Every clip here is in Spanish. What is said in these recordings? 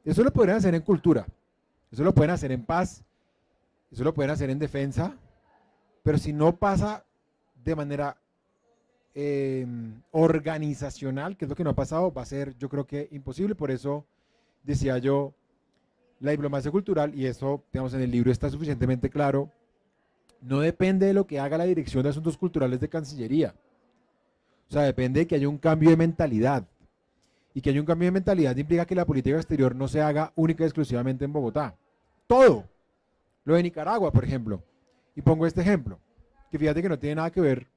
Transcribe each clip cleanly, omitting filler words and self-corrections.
Eso lo pueden hacer en cultura, eso lo pueden hacer en paz, eso lo pueden hacer en defensa, pero si no pasa de manera organizacional, que es lo que no ha pasado, va a ser, yo creo que imposible. Por eso decía yo, la diplomacia cultural, y eso, digamos, en el libro está suficientemente claro, no depende de lo que haga la Dirección de Asuntos Culturales de Cancillería. O sea, depende de que haya un cambio de mentalidad. Y que haya un cambio de mentalidad implica que la política exterior no se haga única y exclusivamente en Bogotá. Todo. Lo de Nicaragua, por ejemplo. Y pongo este ejemplo, que fíjate que no tiene nada que ver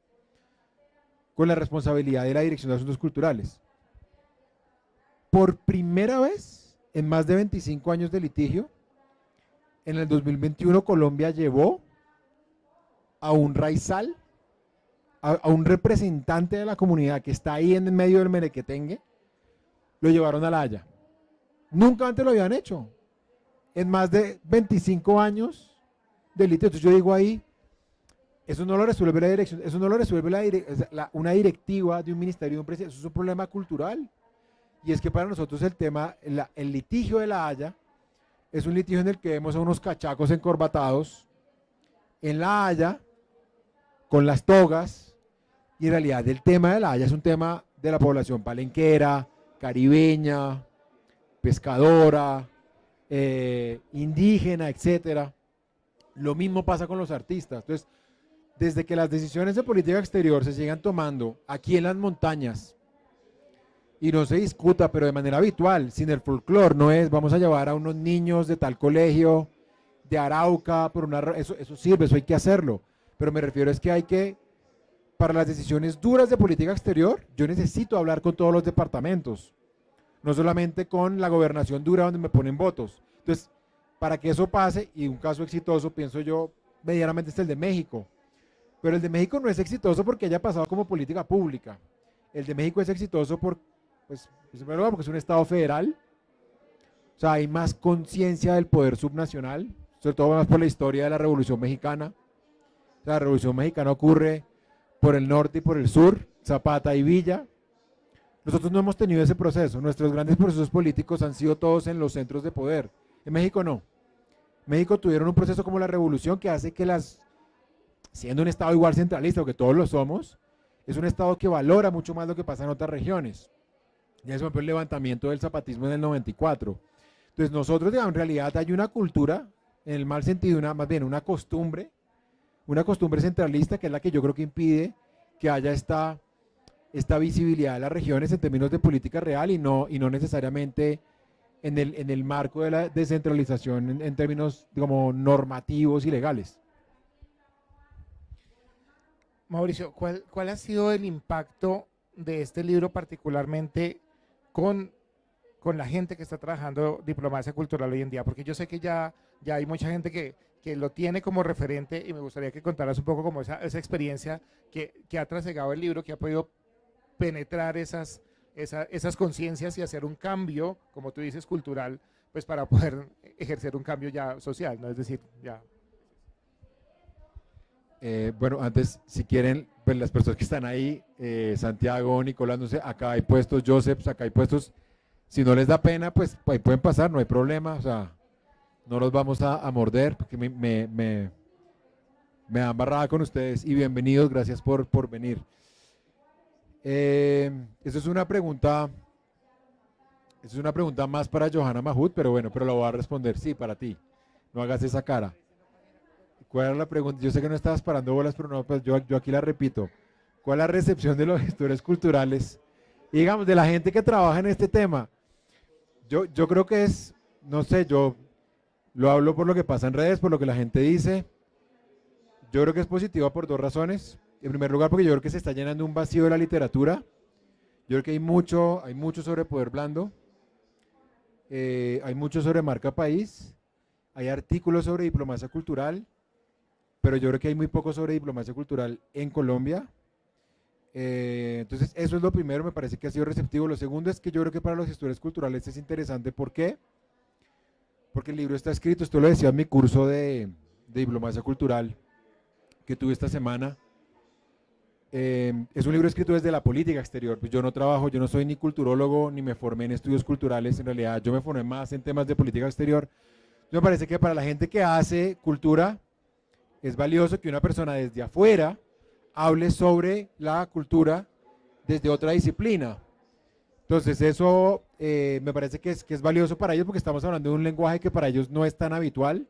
con la responsabilidad de la Dirección de Asuntos Culturales. Por primera vez en más de 25 años de litigio, en el 2021 Colombia llevó a un raizal, a un representante de la comunidad que está ahí en el medio del merequetengue, lo llevaron a La Haya. Nunca antes lo habían hecho. En más de 25 años de litigio. Entonces yo digo ahí, eso no lo resuelve la dirección, eso no lo resuelve una directiva de un ministerio, de un presidente, eso es un problema cultural. Y es que para nosotros el tema, el litigio de La Haya, es un litigio en el que vemos a unos cachacos encorbatados en La Haya, con las togas, y en realidad el tema de La Haya es un tema de la población palenquera, caribeña, pescadora, indígena, etcétera. Lo mismo pasa con los artistas. Entonces, desde que las decisiones de política exterior se sigan tomando aquí en las montañas y no se discuta, pero de manera habitual, sin el folclore, no es vamos a llevar a unos niños de tal colegio, de Arauca, eso sirve, eso hay que hacerlo. Pero me refiero es que hay que, para las decisiones duras de política exterior, yo necesito hablar con todos los departamentos, no solamente con la gobernación dura donde me ponen votos. Entonces, para que eso pase, y un caso exitoso, pienso yo, medianamente es el de México. Pero el de México no es exitoso porque haya pasado como política pública. El de México es exitoso pues, en primer lugar, porque es un estado federal. O sea, hay más conciencia del poder subnacional, sobre todo más por la historia de la Revolución Mexicana. O sea, la Revolución Mexicana ocurre por el norte y por el sur, Zapata y Villa. Nosotros no hemos tenido ese proceso. Nuestros grandes procesos políticos han sido todos en los centros de poder. En México no. En México tuvieron un proceso como la Revolución que hace que siendo un estado igual centralista, que todos lo somos, es un estado que valora mucho más lo que pasa en otras regiones. Ya se rompió el levantamiento del zapatismo en el 94. Entonces nosotros, digamos, en realidad hay una cultura, en el mal sentido, más bien una costumbre centralista que es la que yo creo que impide que haya esta visibilidad de las regiones en términos de política real y no necesariamente en el marco de la descentralización en términos como normativos y legales. Mauricio, ¿cuál ha sido el impacto de este libro particularmente con la gente que está trabajando diplomacia cultural hoy en día? Porque yo sé que ya hay mucha gente que lo tiene como referente y me gustaría que contaras un poco como esa experiencia que ha trasegado el libro, que ha podido penetrar esas conciencias y hacer un cambio, como tú dices, cultural, pues para poder ejercer un cambio ya social, ¿no? Es decir, ya. Bueno, antes, si quieren, pues las personas que están ahí, Santiago, Nicolás, no sé, acá hay puestos, Joseph, acá hay puestos, si no les da pena, pues ahí pueden pasar, no hay problema, o sea, no los vamos a morder, porque me dan barrada con ustedes, y bienvenidos, gracias por venir. Eso es una pregunta más para Johanna Mahut, pero bueno, pero la voy a responder, sí, para ti, no hagas esa cara. ¿Cuál era la pregunta? Yo sé que no estabas parando bolas, pero no, pues yo aquí la repito. ¿Cuál es la recepción de los gestores culturales? Y digamos, de la gente que trabaja en este tema. Yo creo que es, no sé, yo lo hablo por lo que pasa en redes, por lo que la gente dice. Yo creo que es positiva por dos razones. En primer lugar, porque yo creo que se está llenando un vacío de la literatura. Yo creo que hay mucho sobre poder blando. Hay mucho sobre marca país. Hay artículos sobre diplomacia cultural. Pero yo creo que hay muy poco sobre diplomacia cultural en Colombia. Entonces, eso es lo primero, me parece que ha sido receptivo. Lo segundo es que yo creo que para los gestores culturales es interesante. ¿Por qué? Porque el libro está escrito, esto lo decía en mi curso de diplomacia cultural que tuve esta semana. es un libro escrito desde la política exterior. Pues yo no trabajo, yo no soy ni culturólogo, ni me formé en estudios culturales. En realidad, yo me formé más en temas de política exterior. Me parece que para la gente que hace cultura, es valioso que una persona desde afuera hable sobre la cultura desde otra disciplina. Entonces, eso me parece que es valioso para ellos porque estamos hablando de un lenguaje que para ellos no es tan habitual.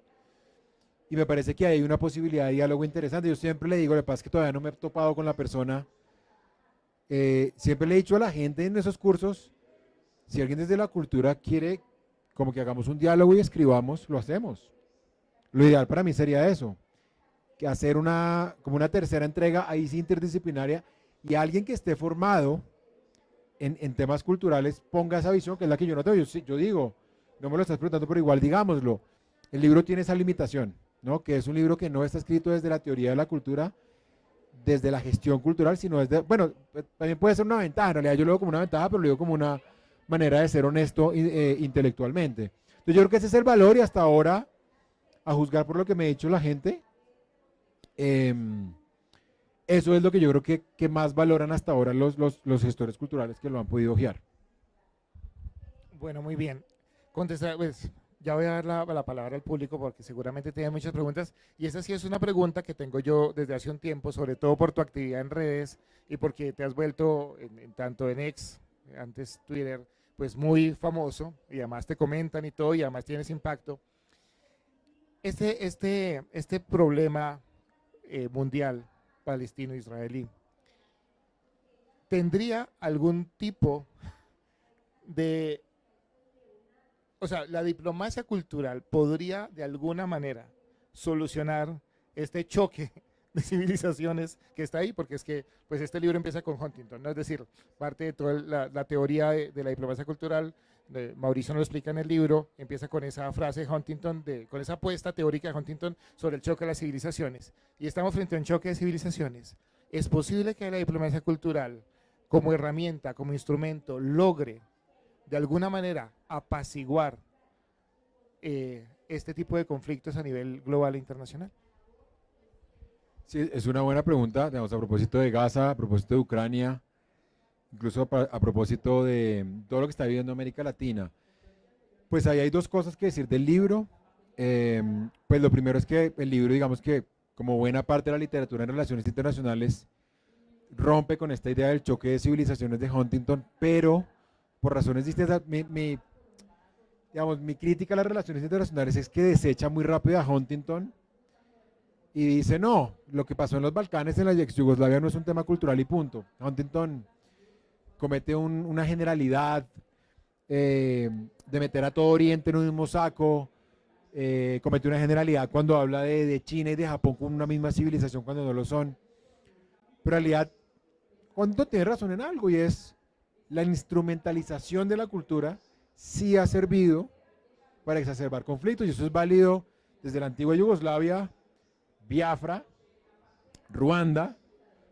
Y me parece que hay una posibilidad de diálogo interesante. Yo siempre le digo, lo que pasa es que todavía no me he topado con la persona. Siempre le he dicho a la gente en esos cursos, si alguien desde la cultura quiere como que hagamos un diálogo y escribamos, lo hacemos. Lo ideal para mí sería eso, que hacer como una tercera entrega ahí sí interdisciplinaria y alguien que esté formado en temas culturales ponga esa visión, que es la que yo no tengo. Yo digo, no me lo estás preguntando, pero igual digámoslo, el libro tiene esa limitación, ¿no? Que es un libro que no está escrito desde la teoría de la cultura, desde la gestión cultural, sino desde, bueno, también puede ser una ventaja, en realidad yo lo veo como una ventaja, pero lo digo como una manera de ser honesto intelectualmente. Entonces yo creo que ese es el valor y hasta ahora, a juzgar por lo que me ha dicho la gente, eso es lo que yo creo que más valoran hasta ahora los gestores culturales que lo han podido guiar. Bueno, muy bien. Contestar, pues, ya voy a dar la palabra al público porque seguramente tienen muchas preguntas. Y esa sí es una pregunta que tengo yo desde hace un tiempo, sobre todo por tu actividad en redes y porque te has vuelto, tanto en X, antes Twitter, pues muy famoso y además te comentan y todo y además tienes impacto. Este problema mundial palestino-israelí tendría algún tipo de, o sea, la diplomacia cultural podría de alguna manera solucionar este choque de civilizaciones que está ahí, porque es que pues este libro empieza con Huntington, ¿no? Es decir, parte de toda la teoría de la diplomacia cultural, Mauricio nos lo explica en el libro, empieza con esa frase de Huntington, con esa apuesta teórica de Huntington sobre el choque de las civilizaciones. Y estamos frente a un choque de civilizaciones. ¿Es posible que la diplomacia cultural, como herramienta, como instrumento, logre de alguna manera apaciguar este tipo de conflictos a nivel global e internacional? Sí, es una buena pregunta, digamos, a propósito de Gaza, a propósito de Ucrania, incluso a propósito de todo lo que está viviendo América Latina. Pues ahí hay dos cosas que decir del libro. Pues lo primero es que el libro, digamos que como buena parte de la literatura en relaciones internacionales, rompe con esta idea del choque de civilizaciones de Huntington, pero por razones distintas. Digamos, mi crítica a las relaciones internacionales es que desecha muy rápido a Huntington y dice, no, lo que pasó en los Balcanes, en la ex Yugoslavia, no es un tema cultural y punto. Huntington comete una generalidad de meter a todo Oriente en un mismo saco, comete una generalidad cuando habla de China y de Japón como una misma civilización cuando no lo son. Pero en realidad, Huntington tiene razón en algo y es la instrumentalización de la cultura sí ha servido para exacerbar conflictos y eso es válido desde la antigua Yugoslavia, Biafra, Ruanda,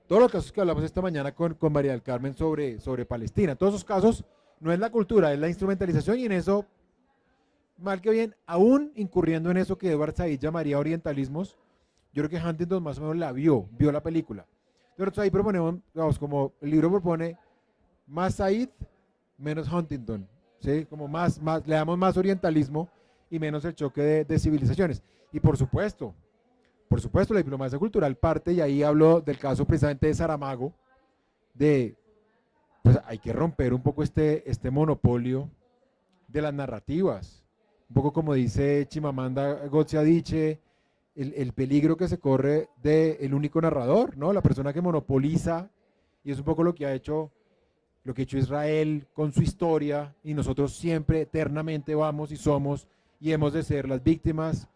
todos los casos que hablamos esta mañana con María del Carmen sobre Palestina. Todos esos casos no es la cultura, es la instrumentalización y en eso, mal que bien, aún incurriendo en eso que Edward Said llamaría orientalismos, yo creo que Huntington más o menos la vio la película. Entonces ahí proponemos, digamos, como el libro propone, más Said, menos Huntington, ¿sí? Como le damos más orientalismo y menos el choque de civilizaciones. Y por supuesto, la diplomacia cultural parte, y ahí hablo del caso precisamente de Saramago, pues hay que romper un poco este monopolio de las narrativas. Un poco como dice Chimamanda Ngozi Adichie, el peligro que se corre del único narrador, ¿no? La persona que monopoliza, y es un poco lo que ha hecho Israel con su historia, y nosotros siempre eternamente vamos y somos y hemos de ser las víctimas.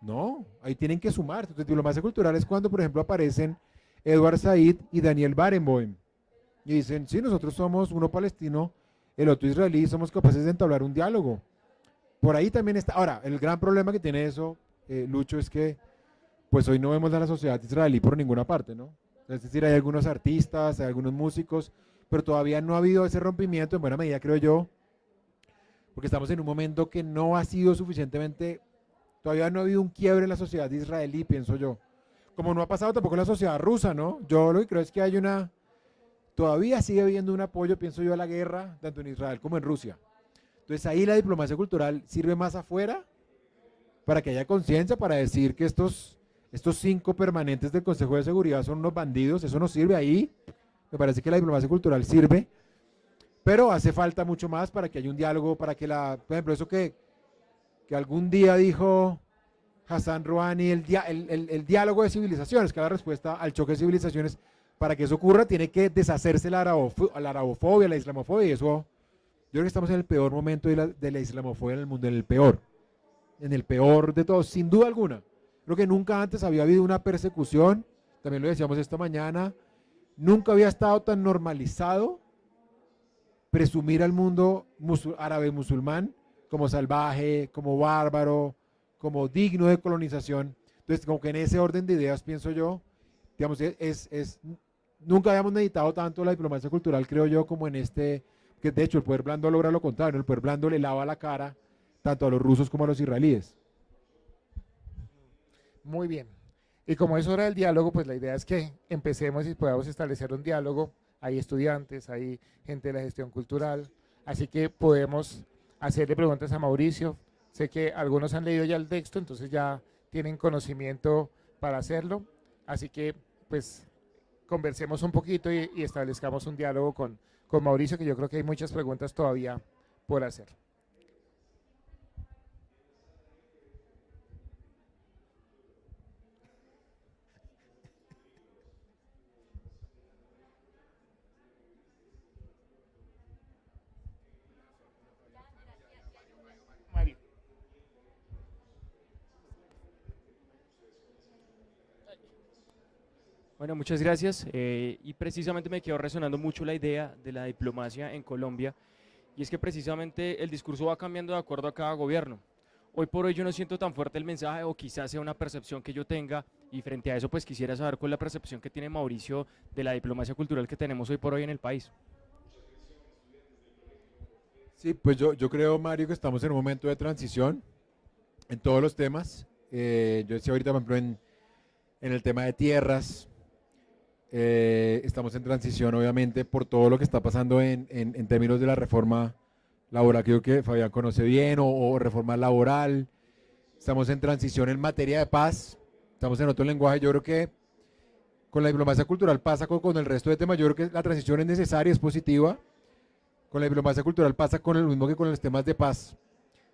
No, ahí tienen que sumar. Entonces, diplomacia cultural es cuando, por ejemplo, aparecen Edward Said y Daniel Barenboim y dicen, sí, nosotros somos uno palestino, el otro israelí, somos capaces de entablar un diálogo. Por ahí también está. Ahora, el gran problema que tiene eso, Lucho, es que pues hoy no vemos a la sociedad israelí por ninguna parte, ¿no? Es decir, hay algunos artistas, hay algunos músicos, pero todavía no ha habido ese rompimiento, en buena medida, creo yo, porque estamos en un momento que no ha sido suficientemente, todavía no ha habido un quiebre en la sociedad israelí, pienso yo, Como no ha pasado tampoco en la sociedad rusa, ¿no? Yo lo que creo es que hay todavía sigue habiendo un apoyo, pienso yo, a la guerra, tanto en Israel como en Rusia. Entonces ahí la diplomacia cultural sirve más afuera para que haya conciencia, para decir que estos 5 permanentes del Consejo de Seguridad son unos bandidos, eso no sirve ahí. Me parece que la diplomacia cultural sirve, pero hace falta mucho más para que haya un diálogo, para que por ejemplo, eso que algún día dijo Hassan Rouhani, el diálogo de civilizaciones, que es la respuesta al choque de civilizaciones. Para que eso ocurra, tiene que deshacerse la arabofobia, la islamofobia, y eso, yo creo que estamos en el peor momento de la islamofobia en el mundo, en el peor de todos, sin duda alguna. Creo que nunca antes había habido una persecución, también lo decíamos esta mañana, nunca había estado tan normalizado presumir al mundo árabe musulmán como salvaje, como bárbaro, como digno de colonización. Entonces, como que en ese orden de ideas, pienso yo, digamos, nunca habíamos meditado tanto la diplomacia cultural, creo yo, como en que de hecho el poder blando logra lo contrario, ¿no? El poder blando le lava la cara tanto a los rusos como a los israelíes. Muy bien. Y como es hora del diálogo, pues la idea es que empecemos y podamos establecer un diálogo. Hay estudiantes, hay gente de la gestión cultural, así que podemos hacerle preguntas a Mauricio. Sé que algunos han leído ya el texto, entonces ya tienen conocimiento para hacerlo, así que pues conversemos un poquito y establezcamos un diálogo con Mauricio, que yo creo que hay muchas preguntas todavía por hacer. Mario. Bueno, muchas gracias. Y precisamente me quedó resonando mucho la idea de la diplomacia en Colombia, y es que precisamente el discurso va cambiando de acuerdo a cada gobierno. Hoy por hoy yo no siento tan fuerte el mensaje, o quizás sea una percepción que yo tenga, y frente a eso pues quisiera saber cuál es la percepción que tiene Mauricio de la diplomacia cultural que tenemos hoy por hoy en el país. Sí, pues yo creo, Mario, que estamos en un momento de transición en todos los temas. Yo decía ahorita, por ejemplo, en el tema de tierras, estamos en transición, obviamente, por todo lo que está pasando en términos de la reforma laboral, que yo creo que Fabián conoce bien, o reforma laboral. Estamos en transición en materia de paz, estamos en otro lenguaje. Yo creo que con la diplomacia cultural pasa con el resto de temas. Yo creo que la transición es necesaria, es positiva. Con la diplomacia cultural pasa con lo mismo que con los temas de paz.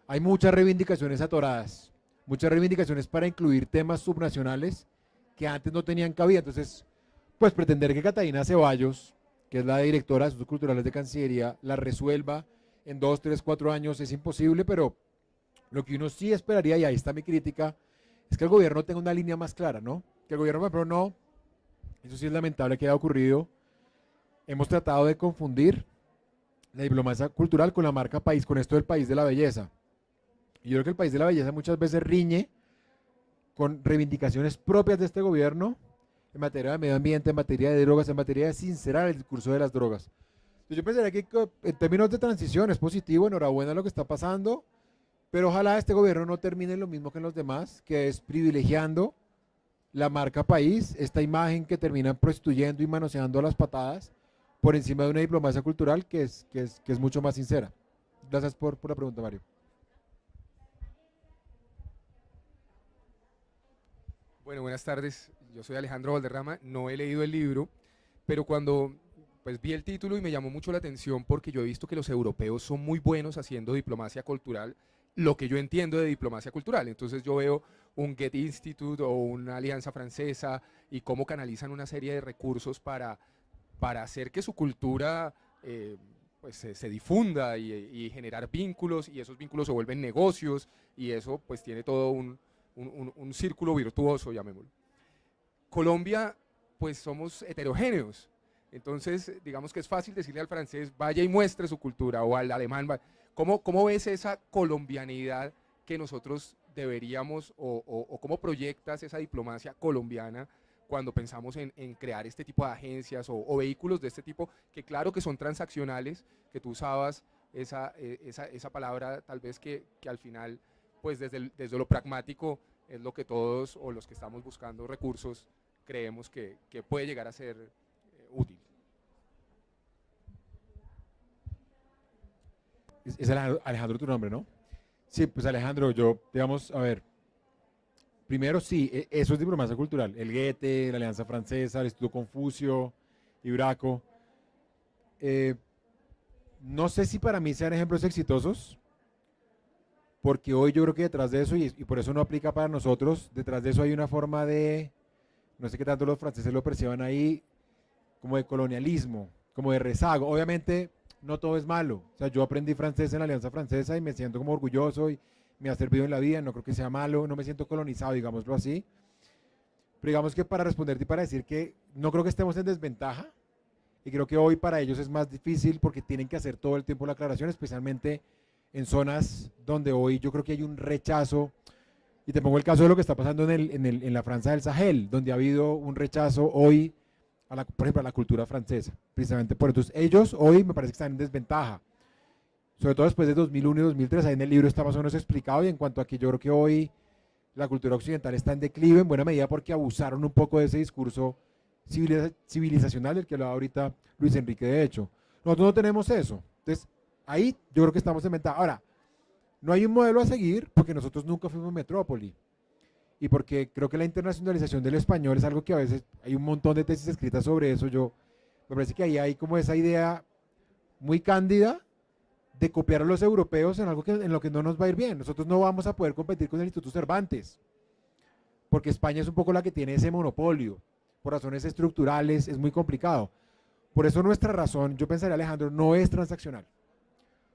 Hay muchas reivindicaciones atoradas, muchas reivindicaciones para incluir temas subnacionales que antes no tenían cabida. Entonces, pues pretender que Catalina Ceballos, que es la directora de Asuntos Culturales de Cancillería, la resuelva en 2, 3, 4 años es imposible, pero lo que uno sí esperaría, y ahí está mi crítica, es que el gobierno tenga una línea más clara, ¿no? Que el gobierno, pero no, eso sí es lamentable que haya ocurrido. Hemos tratado de confundir la diplomacia cultural con la marca país, con esto del país de la belleza. Y yo creo que el país de la belleza muchas veces riñe con reivindicaciones propias de este gobierno en materia de medio ambiente, en materia de drogas, en materia de sincerar el discurso de las drogas. Entonces yo pensaría que en términos de transición es positivo, enhorabuena lo que está pasando, pero ojalá este gobierno no termine lo mismo que en los demás, que es privilegiando la marca país, esta imagen que terminan prostituyendo y manoseando a las patadas, por encima de una diplomacia cultural que es mucho más sincera. Gracias por la pregunta, Mario. Bueno, buenas tardes. Yo soy Alejandro Valderrama, no he leído el libro, pero cuando pues vi el título y me llamó mucho la atención porque yo he visto que los europeos son muy buenos haciendo diplomacia cultural, lo que yo entiendo de diplomacia cultural. Entonces yo veo un Goethe Institute o una alianza francesa y cómo canalizan una serie de recursos para hacer que su cultura pues se difunda y generar vínculos, y esos vínculos se vuelven negocios, y eso pues tiene todo un círculo virtuoso, llamémoslo. Colombia, pues somos heterogéneos, entonces digamos que es fácil decirle al francés vaya y muestre su cultura, o al alemán. ¿Cómo ves esa colombianidad que nosotros deberíamos, o cómo proyectas esa diplomacia colombiana cuando pensamos en crear este tipo de agencias o vehículos de este tipo, que claro que son transaccionales, que tú usabas esa palabra tal vez que al final, pues desde lo pragmático, es lo que todos o los que estamos buscando recursos creemos que puede llegar a ser útil. Es Alejandro tu nombre, ¿no? Sí, pues Alejandro, yo, digamos, a ver, primero sí, eso es diplomacia cultural. El Goethe, la Alianza Francesa, el Instituto Confucio, Ibraco. No sé si para mí sean ejemplos exitosos, porque hoy yo creo que detrás de eso, y por eso no aplica para nosotros, detrás de eso hay una forma de, no sé qué tanto los franceses lo perciban ahí, como de colonialismo, como de rezago. Obviamente no todo es malo. O sea, yo aprendí francés en la Alianza Francesa y me siento como orgulloso y me ha servido en la vida, no creo que sea malo, no me siento colonizado, digámoslo así. Pero digamos que para responderte y para decir que no creo que estemos en desventaja, y creo que hoy para ellos es más difícil porque tienen que hacer todo el tiempo la aclaración, especialmente en zonas donde hoy yo creo que hay un rechazo, y te pongo el caso de lo que está pasando en la Francia del Sahel, donde ha habido un rechazo hoy, por ejemplo, a la cultura francesa, precisamente por entonces ellos hoy me parece que están en desventaja, sobre todo después de 2001 y 2003, ahí en el libro está más o menos explicado, y en cuanto a que yo creo que hoy la cultura occidental está en declive en buena medida porque abusaron un poco de ese discurso civilizacional del que hablaba ahorita Luis Enrique. De hecho, nosotros no tenemos eso, entonces ahí yo creo que estamos en ventaja. Ahora, no hay un modelo a seguir porque nosotros nunca fuimos metrópoli y porque creo que la internacionalización del español es algo que a veces hay un montón de tesis escritas sobre eso. Yo me parece que ahí hay como esa idea muy cándida de copiar a los europeos en algo en lo que no nos va a ir bien. Nosotros no vamos a poder competir con el Instituto Cervantes porque España es un poco la que tiene ese monopolio por razones estructurales, es muy complicado. Por eso nuestra razón, yo pensaría, Alejandro, no es transaccional.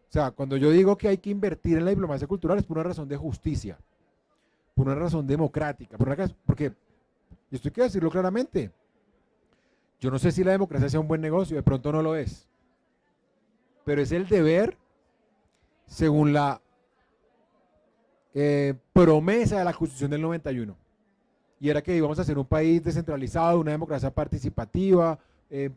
O sea, cuando yo digo que hay que invertir en la diplomacia cultural es por una razón de justicia, por una razón democrática, porque, y esto hay que decirlo claramente, yo no sé si la democracia sea un buen negocio, de pronto no lo es, pero es el deber, según la promesa de la Constitución del 91, y era que íbamos a ser un país descentralizado, una democracia participativa,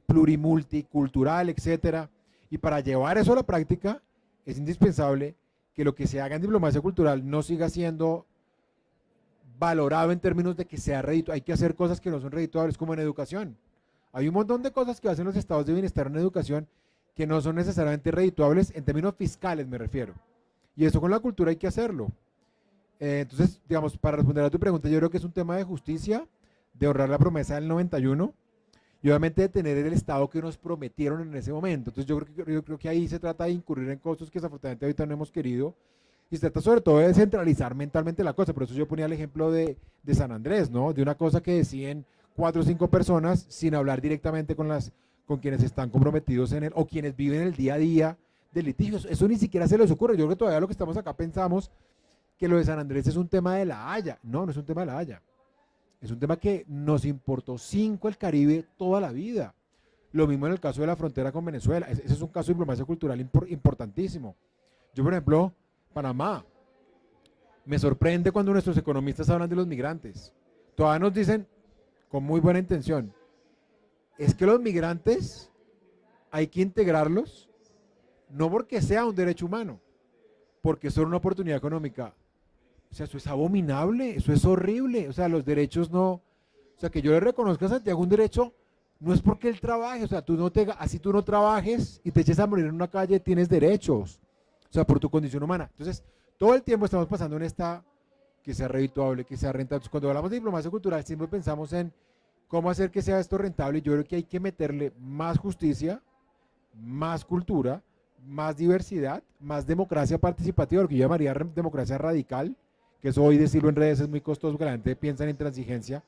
plurimulticultural, etcétera, y para llevar eso a la práctica es indispensable que lo que se haga en diplomacia cultural no siga siendo valorado en términos de que sea redituable. Hay que hacer cosas que no son redituables, como en educación. Hay un montón de cosas que hacen los estados de bienestar en educación que no son necesariamente redituables en términos fiscales, me refiero. Y eso con la cultura hay que hacerlo. Entonces, digamos, para responder a tu pregunta, yo creo que es un tema de justicia, de honrar la promesa del 91 y obviamente de tener el Estado que nos prometieron en ese momento. Entonces yo creo que ahí se trata de incurrir en costos que desafortunadamente ahorita no hemos querido, y se trata sobre todo de descentralizar mentalmente la cosa. Por eso yo ponía el ejemplo de San Andrés, ¿no? De una cosa que deciden 4 o 5 personas sin hablar directamente con quienes están comprometidos en él o quienes viven el día a día de litigios. Eso ni siquiera se les ocurre. Yo creo que todavía lo que estamos acá pensamos que lo de San Andrés es un tema de La Haya. No, no es un tema de La Haya. Es un tema que nos importó 5 el Caribe toda la vida. Lo mismo en el caso de la frontera con Venezuela. Ese es un caso de diplomacia cultural importantísimo. Yo, por ejemplo, Panamá, me sorprende cuando nuestros economistas hablan de los migrantes. Todavía nos dicen, con muy buena intención, es que los migrantes hay que integrarlos, no porque sea un derecho humano, porque son una oportunidad económica. O sea, eso es abominable, eso es horrible. O sea, los derechos no... O sea, que yo le reconozca a Santiago un derecho, no es porque él trabaje. O sea, así tú no trabajes y te eches a morir en una calle, tienes derechos. O sea, por tu condición humana. Entonces, todo el tiempo estamos pasando en esta, que sea redituable, que sea rentable. Entonces, cuando hablamos de diplomacia cultural, siempre pensamos en cómo hacer que sea esto rentable. Y yo creo que hay que meterle más justicia, más cultura, más diversidad, más democracia participativa, lo que yo llamaría democracia radical, que eso hoy decirlo en redes es muy costoso porque la gente piensa en intransigencia,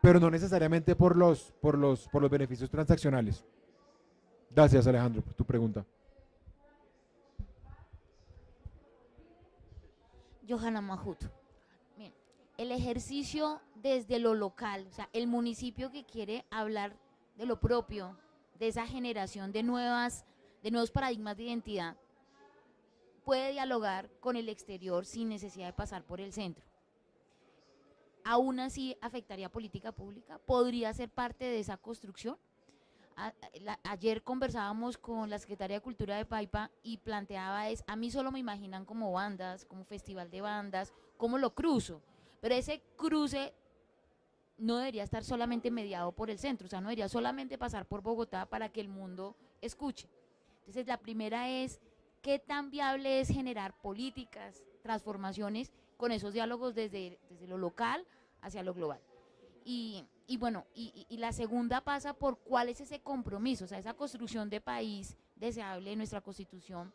pero no necesariamente por los beneficios transaccionales. Gracias, Alejandro, por tu pregunta. Johanna Mahut. Bien, el ejercicio desde lo local, o sea, el municipio que quiere hablar de lo propio, de esa generación de nuevos paradigmas de identidad, puede dialogar con el exterior sin necesidad de pasar por el centro. Aún así afectaría política pública, podría ser parte de esa construcción. Ayer conversábamos con la secretaria de Cultura de Paipa y planteaba a mí solo me imaginan como bandas, como festival de bandas, cómo lo cruzo, pero ese cruce no debería estar solamente mediado por el centro, o sea, no debería solamente pasar por Bogotá para que el mundo escuche. Entonces, la primera es, ¿qué tan viable es generar políticas, transformaciones con esos diálogos desde lo local hacia lo global? Y bueno, y la segunda pasa por cuál es ese compromiso, o sea, esa construcción de país deseable de nuestra Constitución.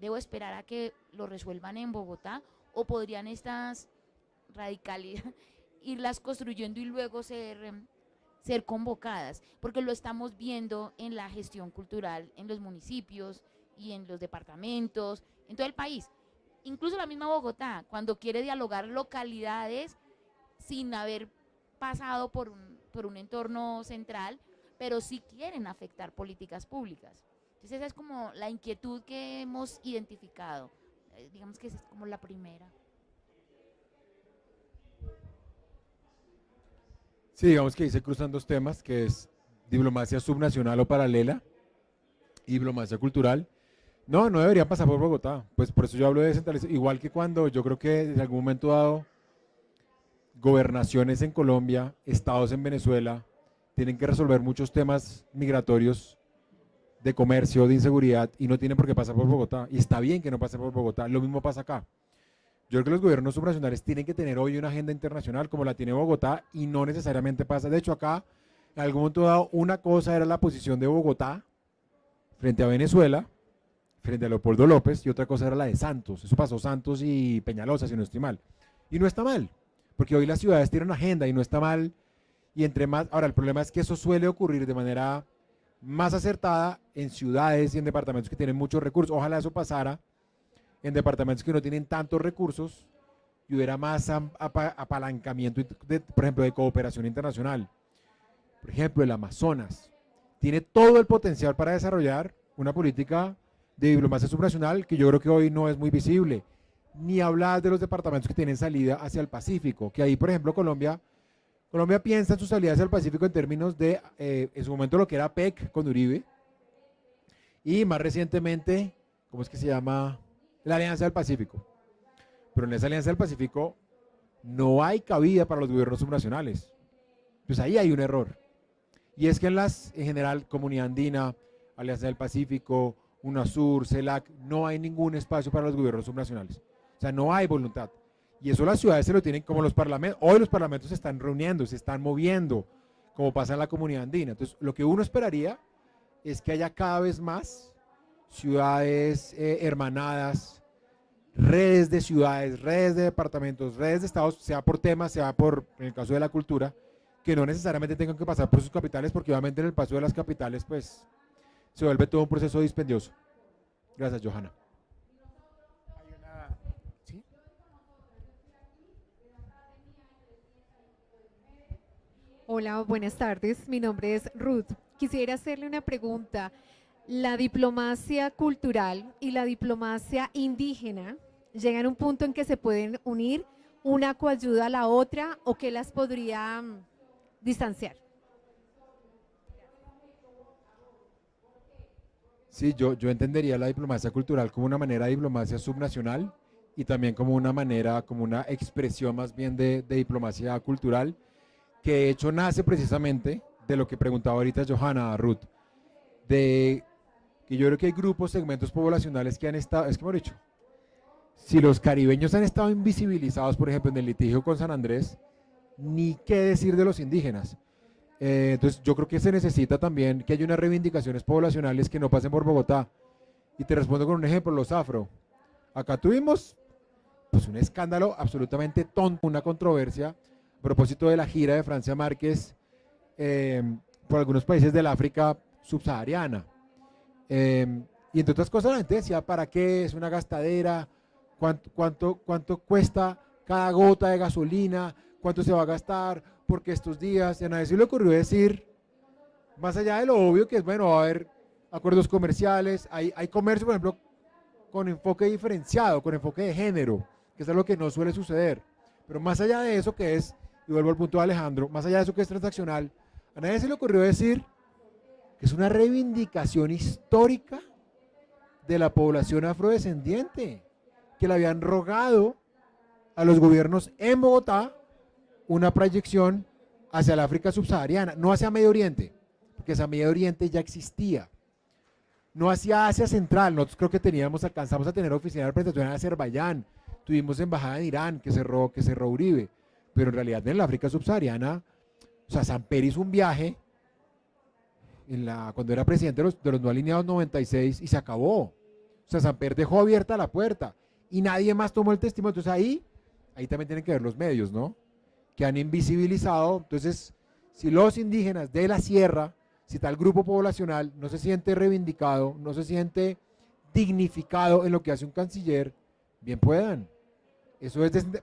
¿Debo esperar a que lo resuelvan en Bogotá o podrían estas radicalidades irlas construyendo y luego ser convocadas? Porque lo estamos viendo en la gestión cultural en los municipios y en los departamentos, en todo el país. Incluso la misma Bogotá, cuando quiere dialogar localidades sin haber pasado por un entorno central, pero sí quieren afectar políticas públicas. Entonces esa es como la inquietud que hemos identificado. Digamos que esa es como la primera. Sí, digamos que ahí se cruzan dos temas, que es diplomacia subnacional o paralela y diplomacia cultural. No deberían pasar por Bogotá, pues por eso yo hablo de descentralización, igual que cuando yo creo que en algún momento dado gobernaciones en Colombia, estados en Venezuela, tienen que resolver muchos temas migratorios, de comercio, de inseguridad, y no tienen por qué pasar por Bogotá, y está bien que no pase por Bogotá, lo mismo pasa acá. Yo creo que los gobiernos subnacionales tienen que tener hoy una agenda internacional como la tiene Bogotá, y no necesariamente pasa. De hecho, acá, en algún momento dado, una cosa era la posición de Bogotá frente a Venezuela, frente a Leopoldo López, y otra cosa era la de Santos. Eso pasó Santos y Peñalosa, si no estoy mal. Y no está mal, porque hoy las ciudades tienen agenda y no está mal. Y entre más, ahora el problema es que eso suele ocurrir de manera más acertada en ciudades y en departamentos que tienen muchos recursos. Ojalá eso pasara en departamentos que no tienen tantos recursos y hubiera más apalancamiento, por ejemplo, de cooperación internacional. Por ejemplo, el Amazonas tiene todo el potencial para desarrollar una política de diplomacia subnacional que yo creo que hoy no es muy visible. Ni hablar de los departamentos que tienen salida hacia el Pacífico, que ahí, por ejemplo, Colombia piensa en sus salidas hacia el Pacífico en términos de, en su momento, lo que era PEC con Uribe, y más recientemente, ¿cómo es que se llama? La Alianza del Pacífico. Pero en esa Alianza del Pacífico no hay cabida para los gobiernos subnacionales. Pues ahí hay un error. Y es que en general, Comunidad Andina, Alianza del Pacífico, UNASUR, CELAC, no hay ningún espacio para los gobiernos subnacionales. O sea, no hay voluntad. Y eso las ciudades se lo tienen como los parlamentos. Hoy los parlamentos se están reuniendo, se están moviendo, como pasa en la Comunidad Andina. Entonces, lo que uno esperaría es que haya cada vez más ciudades hermanadas, redes de ciudades, redes de departamentos, redes de estados, sea por temas, sea por, en el caso de la cultura, que no necesariamente tengan que pasar por sus capitales, porque obviamente en el paso de las capitales, pues, se vuelve todo un proceso dispendioso. Gracias, Johanna. ¿Sí? Hola, buenas tardes. Mi nombre es Ruth. Quisiera hacerle una pregunta. ¿La diplomacia cultural y la diplomacia indígena llegan a un punto en que se pueden unir, una coayuda a la otra, o que las podría distanciar? Sí, yo entendería la diplomacia cultural como una manera de diplomacia subnacional y también como una manera, como una expresión más bien de diplomacia cultural, que de hecho nace precisamente de lo que preguntaba ahorita Johanna, Ruth, de que yo creo que hay grupos, segmentos poblacionales que han estado, es que hemos dicho, si los caribeños han estado invisibilizados, por ejemplo, en el litigio con San Andrés, ni qué decir de los indígenas. Entonces yo creo que se necesita también que haya unas reivindicaciones poblacionales que no pasen por Bogotá. Y te respondo con un ejemplo, los afro. Acá tuvimos pues un escándalo absolutamente tonto, una controversia a propósito de la gira de Francia Márquez por algunos países del África subsahariana. Y entre otras cosas la gente decía, ¿para qué? Es una gastadera, ¿cuánto cuesta cada gota de gasolina? ¿Cuánto se va a gastar? Porque estos días, y a nadie se le ocurrió decir, más allá de lo obvio que es, bueno, va a haber acuerdos comerciales, hay comercio, por ejemplo, con enfoque diferenciado, con enfoque de género, que es algo que no suele suceder. Pero más allá de eso que es, y vuelvo al punto de Alejandro, más allá de eso que es transaccional, a nadie se le ocurrió decir que es una reivindicación histórica de la población afrodescendiente, que le habían rogado a los gobiernos en Bogotá una proyección hacia el África subsahariana, no hacia Medio Oriente, porque hacia Medio Oriente ya existía, no hacia Asia Central. Nosotros creo que alcanzamos a tener oficina de representación en Azerbaiyán, tuvimos embajada en Irán, que cerró Uribe, pero en realidad en la África subsahariana, o sea, Samper hizo un viaje cuando era presidente de los no alineados 96 y se acabó. O sea, Samper dejó abierta la puerta y nadie más tomó el testimonio. Entonces ahí también tienen que ver los medios, ¿no? Que han invisibilizado. Entonces, si los indígenas de la sierra, si tal grupo poblacional no se siente reivindicado, no se siente dignificado en lo que hace un canciller, bien puedan.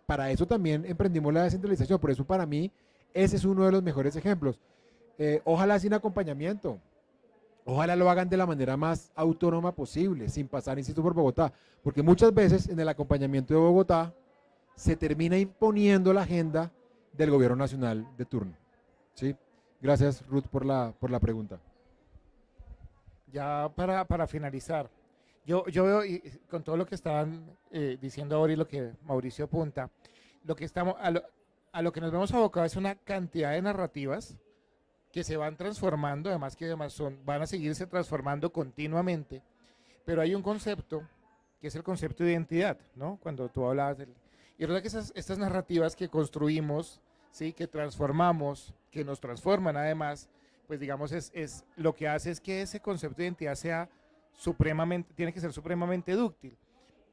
Para eso también emprendimos la descentralización. Por eso para mí ese es uno de los mejores ejemplos. Ojalá sin acompañamiento, ojalá lo hagan de la manera más autónoma posible, sin pasar, insisto, por Bogotá, porque muchas veces en el acompañamiento de Bogotá se termina imponiendo la agenda del gobierno nacional de turno. ¿Sí? Gracias, Ruth, por la pregunta. Ya para finalizar, yo veo, y con todo lo que estaban diciendo ahora y lo que Mauricio apunta, a lo que nos vemos abocados es una cantidad de narrativas que se van transformando, además van a seguirse transformando continuamente, pero hay un concepto que es el concepto de identidad, ¿no? Cuando tú hablabas y es verdad que estas narrativas que construimos, ¿sí? Que transformamos, que nos transforman además, pues digamos es lo que hace es que ese concepto de identidad tiene que ser supremamente dúctil.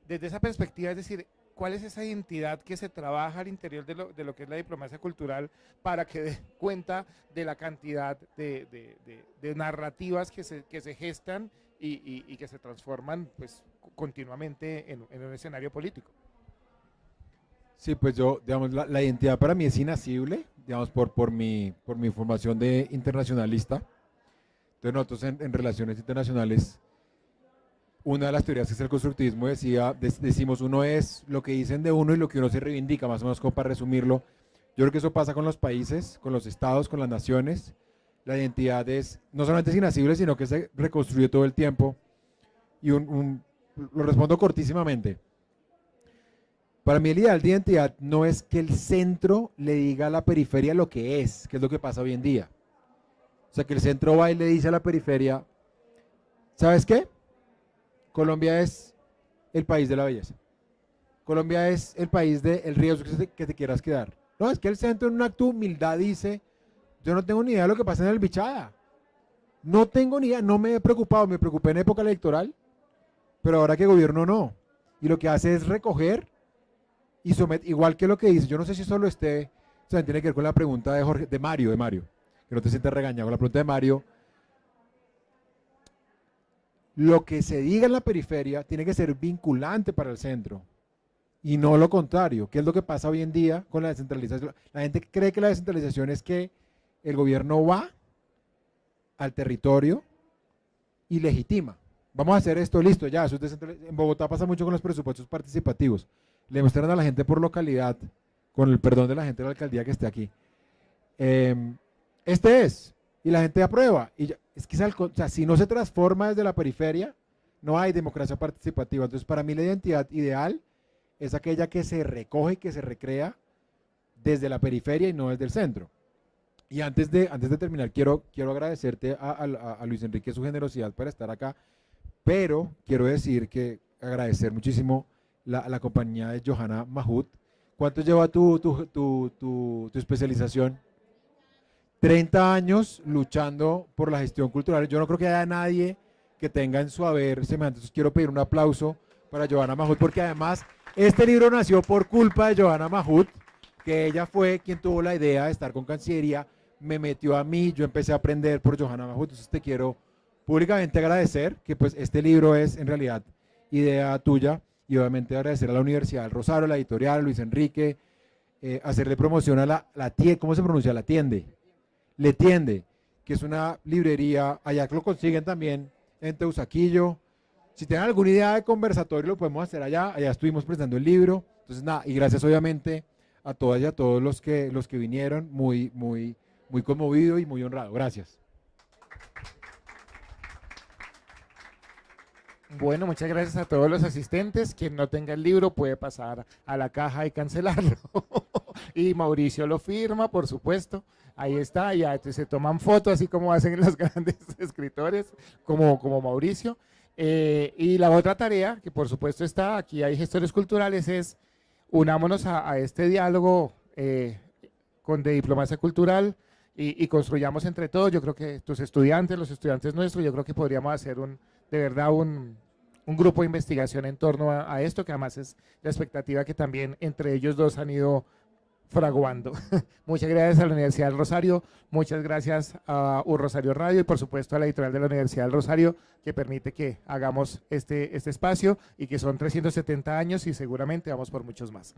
Desde esa perspectiva, es decir, ¿cuál es esa identidad que se trabaja al interior de lo que es la diplomacia cultural para que dé cuenta de la cantidad de narrativas que se gestan y que se transforman pues, continuamente en un escenario político? Sí, pues digamos, la identidad para mí es inacible, digamos, por mi formación de internacionalista. Entonces nosotros en relaciones internacionales, una de las teorías que es el constructivismo decimos uno es lo que dicen de uno y lo que uno se reivindica, más o menos como para resumirlo. Yo creo que eso pasa con los países, con los estados, con las naciones. La identidad no solamente es inacible, sino que se reconstruye todo el tiempo. Y lo respondo cortísimamente. Para mí el ideal de identidad no es que el centro le diga a la periferia lo que es lo que pasa hoy en día. O sea, que el centro va y le dice a la periferia, ¿sabes qué? Colombia es el país de la belleza. Colombia es el país del riesgo que te quieras quedar. No, es que el centro en un acto de humildad dice, yo no tengo ni idea de lo que pasa en el Bichada. No tengo ni idea, no me he preocupado, me preocupé en época electoral, pero ahora que gobierno no. Y lo que hace es recoger y someter, igual que lo que dice, yo no sé si solo tiene que ver con la pregunta de Mario, que no te sientes regañado, con la pregunta de Mario. Lo que se diga en la periferia tiene que ser vinculante para el centro y no lo contrario, que es lo que pasa hoy en día con la descentralización. La gente cree que la descentralización es que el gobierno va al territorio y legitima. Vamos a hacer esto, listo, ya, eso es descentralización. En Bogotá pasa mucho con los presupuestos participativos. Le muestran a la gente por localidad, con el perdón de la gente de la alcaldía que esté aquí. Y la gente aprueba. Es que si no se transforma desde la periferia, no hay democracia participativa. Entonces, para mí la identidad ideal es aquella que se recoge y que se recrea desde la periferia y no desde el centro. Y antes de terminar, quiero agradecerte a Luis Enrique su generosidad para estar acá, pero quiero decir que agradecer muchísimo la compañía de Johanna Mahut. ¿Cuánto lleva tu especialización? 30 años luchando por la gestión cultural. Yo no creo que haya nadie que tenga en su haber semejante. Entonces quiero pedir un aplauso para Johanna Mahut, porque además este libro nació por culpa de Johanna Mahut, que ella fue quien tuvo la idea de estar con Cancillería, me metió a mí, yo empecé a aprender por Johanna Mahut. Entonces te quiero públicamente agradecer que pues este libro es en realidad idea tuya, y obviamente agradecer a la Universidad del Rosario, a la editorial, a Luis Enrique, hacerle promoción a la tienda, ¿cómo se pronuncia? La tiende. Le Tiende, que es una librería, allá que lo consiguen también en Teusaquillo. Si tienen alguna idea de conversatorio, lo podemos hacer allá estuvimos presentando el libro. Entonces nada, y gracias obviamente a todas y a todos los que vinieron, muy conmovido y muy honrado. Gracias. Bueno, muchas gracias a todos los asistentes. Quien no tenga el libro puede pasar a la caja y cancelarlo. y Mauricio lo firma, por supuesto. Ahí está, ya entonces se toman fotos, así como hacen los grandes escritores, como Mauricio. Y la otra tarea, que por supuesto está, aquí hay gestores culturales, es unámonos a este diálogo de diplomacia cultural y construyamos entre todos. Yo creo que tus estudiantes, los estudiantes nuestros, yo creo que podríamos hacer de verdad un grupo de investigación en torno a esto, que además es la expectativa que también entre ellos dos han ido fraguando. Muchas gracias a la Universidad del Rosario, muchas gracias a Un Rosario Radio y por supuesto a la editorial de la Universidad del Rosario que permite que hagamos este espacio y que son 370 años y seguramente vamos por muchos más.